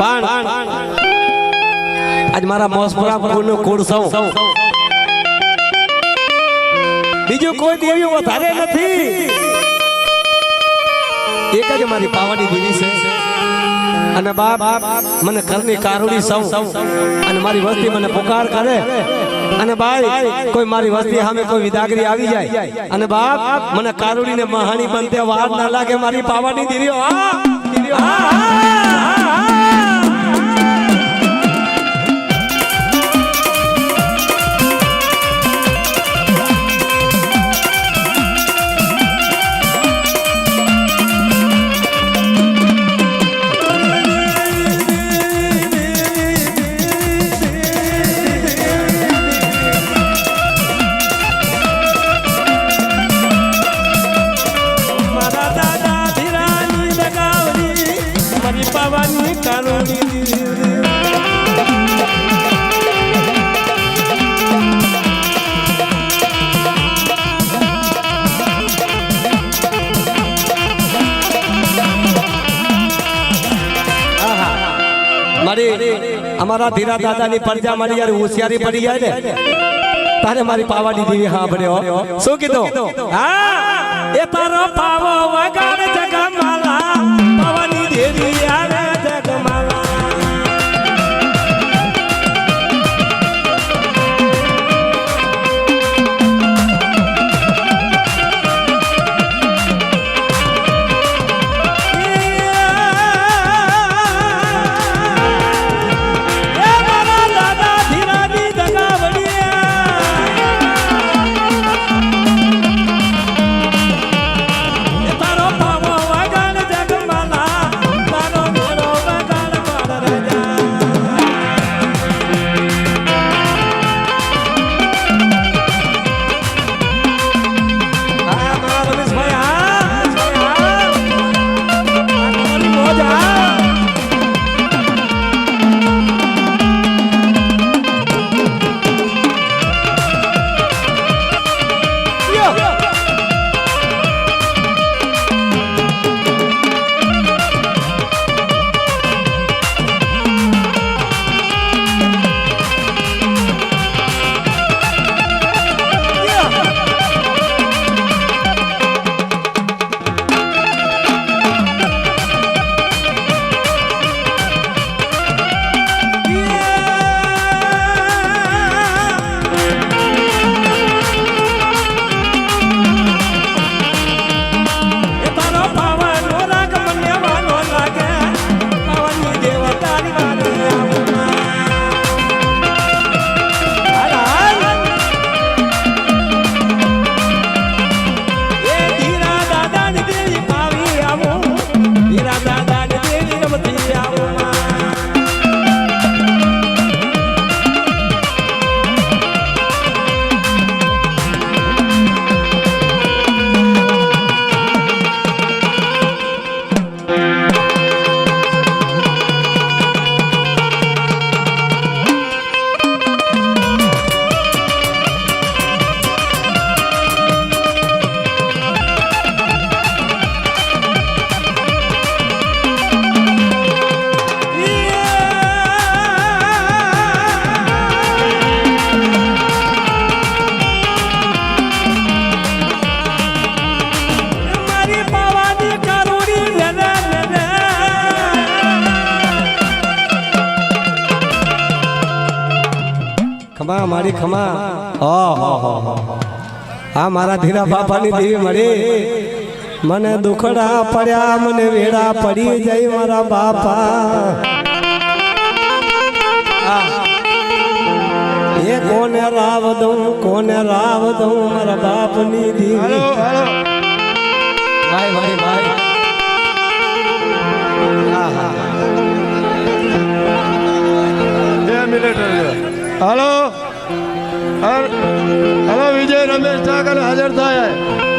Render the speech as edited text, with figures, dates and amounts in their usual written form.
પણ આજ મારા મોસપુરા પ્રભુનો કુળ સૌ બીજું કોઈ દેવી વધારે નથી, એક જ મારી પાવાની દેવી છે. અને બાપ મને ઘરની કારુડી સૌ અને મારી વસ્તી મને પુકાર કરે અને ભાઈ કોઈ મારી વસ્તી સામે કોઈ વિદાગરી આવી જાય અને બાપ મને કારુડી ને મહાણી બનતે વાર ના લાગે મારી પાવાની દેવી. અમારા ધીરા દાદાની પરજા મારી યાર હોશિયારી પડી જાય ને તારે મારી પાવાની દેવી હા ભર્યો શું કીધું? હા એ તારો પાવો વગાડ જગમાલા પાવાની દેવી આવે જગમાલા. ખમા મારી ખમા હા મારા ધીરા બાપાની દેવી મળી મને દુખડા પડ્યા મને વેડા પડી જાય મારા બાપા. એ કોને રાવ દઉં મારા બાપની દેવી. ભાઈ ભાઈ ભાઈ हेलो हेलो विजय रमेश ठाकर हाजिर था.